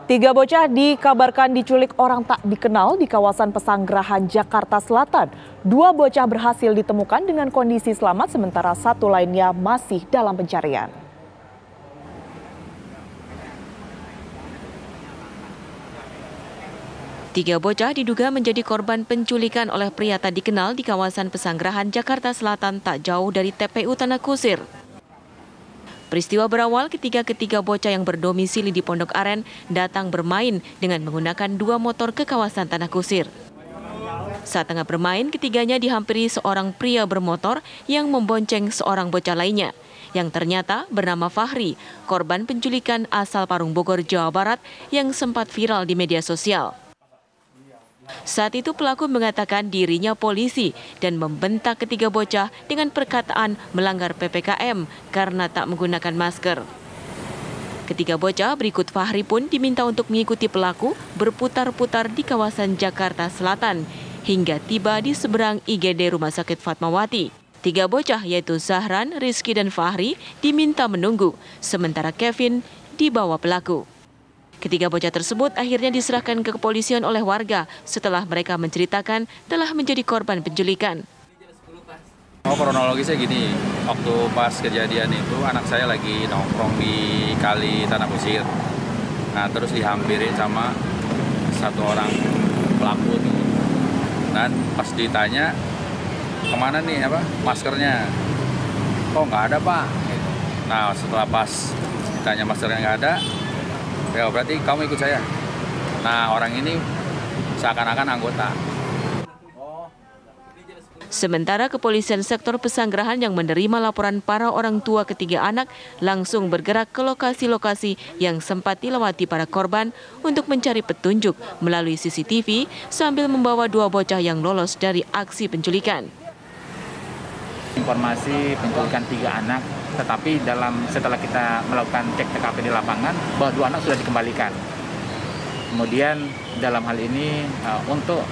Tiga bocah dikabarkan diculik orang tak dikenal di kawasan Pesanggerahan, Jakarta Selatan. Dua bocah berhasil ditemukan dengan kondisi selamat, sementara satu lainnya masih dalam pencarian. Tiga bocah diduga menjadi korban penculikan oleh pria tak dikenal di kawasan Pesanggerahan, Jakarta Selatan tak jauh dari TPU Tanah Kusir. Peristiwa berawal ketika ketiga bocah yang berdomisili di Pondok Aren datang bermain dengan menggunakan dua motor ke kawasan Tanah Kusir. Saat tengah bermain, ketiganya dihampiri seorang pria bermotor yang membonceng seorang bocah lainnya, yang ternyata bernama Fahri, korban penculikan asal Parung Bogor, Jawa Barat yang sempat viral di media sosial. Saat itu pelaku mengatakan dirinya polisi dan membentak ketiga bocah dengan perkataan melanggar PPKM karena tak menggunakan masker. Ketiga bocah berikut Fahri pun diminta untuk mengikuti pelaku berputar-putar di kawasan Jakarta Selatan hingga tiba di seberang IGD Rumah Sakit Fatmawati. Tiga bocah yaitu Zahran, Rizky, dan Fahri diminta menunggu, sementara Kevin dibawa pelaku. Ketiga bocah tersebut akhirnya diserahkan ke kepolisian oleh warga setelah mereka menceritakan telah menjadi korban penculikan. Kronologisnya gini, waktu pas kejadian itu anak saya lagi nongkrong di kali Tanah Kusir. Nah terus dihampirin sama satu orang pelaku tuh. Dan pas ditanya kemana nih maskernya? Oh nggak ada pak. Nah setelah pas ditanya maskernya nggak ada, ya berarti kamu ikut saya. Nah orang ini seakan-akan anggota. Sementara kepolisian sektor Pesanggerahan yang menerima laporan para orang tua ketiga anak langsung bergerak ke lokasi-lokasi yang sempat dilewati para korban untuk mencari petunjuk melalui CCTV sambil membawa dua bocah yang lolos dari aksi penculikan. Informasi penculikan tiga anak, tetapi setelah kita melakukan cek TKP di lapangan bahwa dua anak sudah dikembalikan. Kemudian dalam hal ini untuk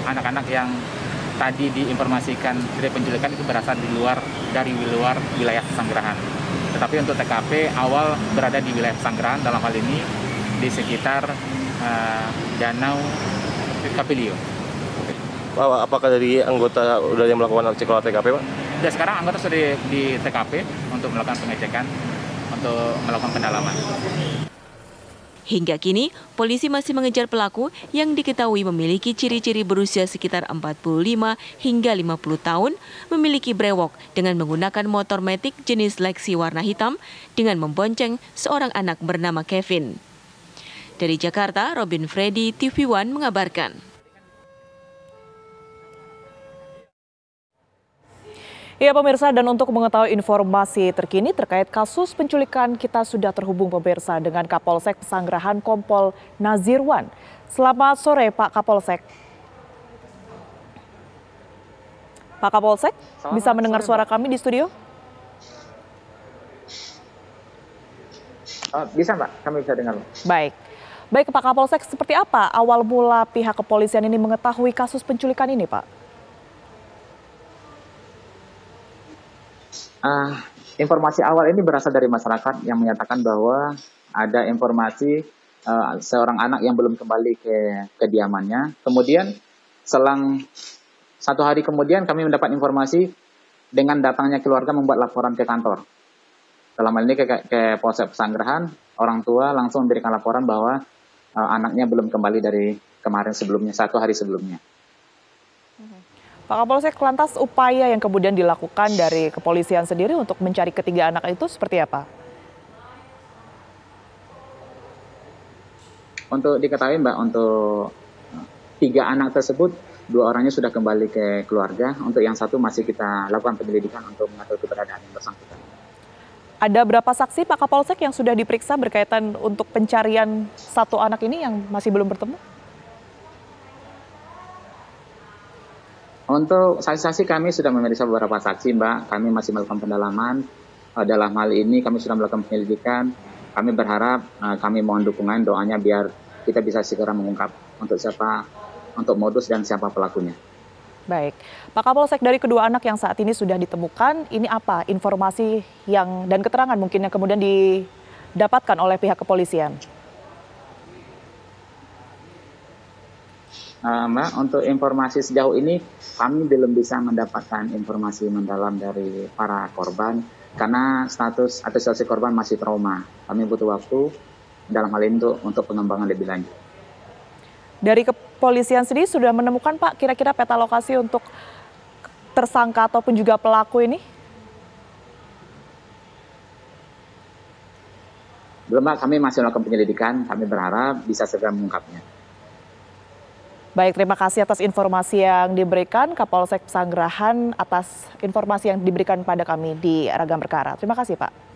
anak-anak yang tadi diinformasikan dari penculikan itu berasal dari luar wilayah Pesanggerahan. Tetapi untuk TKP awal berada di wilayah Pesanggerahan, dalam hal ini di sekitar Danau Kapelio. Pak, apakah dari anggota sudah yang melakukan cek olah TKP, Pak? Dan sekarang anggota sudah di TKP untuk melakukan pengecekan, untuk melakukan pendalaman. Hingga kini, polisi masih mengejar pelaku yang diketahui memiliki ciri-ciri berusia sekitar 45 hingga 50 tahun, memiliki brewok dengan menggunakan motor matic jenis Lexi warna hitam dengan membonceng seorang anak bernama Kevin. Dari Jakarta, Robin Freddy, TV One mengabarkan. Ya pemirsa, dan untuk mengetahui informasi terkini terkait kasus penculikan, kita sudah terhubung pemirsa dengan Kapolsek Pesanggerahan Kompol Nazirwan. Selamat sore Pak Kapolsek. Pak Kapolsek, bisa mendengar suara kami di studio? Bisa Mbak, kami bisa dengar. Baik Pak Kapolsek, seperti apa awal mula pihak kepolisian ini mengetahui kasus penculikan ini Pak? Informasi awal ini berasal dari masyarakat yang menyatakan bahwa ada informasi seorang anak yang belum kembali ke kediamannya. Kemudian selang 1 hari kemudian kami mendapat informasi dengan datangnya keluarga membuat laporan ke kantor. Dalam hal ini ke Polsek Pesanggerahan, orang tua langsung memberikan laporan bahwa anaknya belum kembali dari kemarin sebelumnya, 1 hari sebelumnya. Pak Kapolsek, lantas upaya yang kemudian dilakukan dari kepolisian sendiri untuk mencari ketiga anak itu seperti apa? Untuk diketahui Mbak, untuk 3 anak tersebut, 2 orangnya sudah kembali ke keluarga. Untuk yang satu masih kita lakukan penyelidikan untuk mengetahui keberadaan yang bersangkutan. Ada berapa saksi Pak Kapolsek yang sudah diperiksa berkaitan untuk pencarian satu anak ini yang masih belum bertemu? Untuk saksi-saksi kami sudah memeriksa beberapa saksi Mbak, kami masih melakukan pendalaman. Dalam hal ini kami sudah melakukan penyelidikan. Kami berharap, kami mohon dukungan doanya biar kita bisa segera mengungkap untuk modus dan siapa pelakunya. Baik, Pak Kapolsek, dari kedua anak yang saat ini sudah ditemukan, ini apa informasi dan keterangan mungkin yang kemudian didapatkan oleh pihak kepolisian? Mbak, untuk informasi sejauh ini kami belum bisa mendapatkan informasi mendalam dari para korban karena status atau situasi korban masih trauma. Kami butuh waktu dalam hal ini untuk pengembangan lebih lanjut. Dari kepolisian sendiri sudah menemukan Pak kira-kira peta lokasi untuk tersangka ataupun juga pelaku ini? Belum Mbak, kami masih melakukan penyelidikan, kami berharap bisa segera mengungkapnya. Baik, terima kasih atas informasi yang diberikan Kapolsek Pesanggerahan atas informasi yang diberikan pada kami di Ragam Perkara. Terima kasih Pak.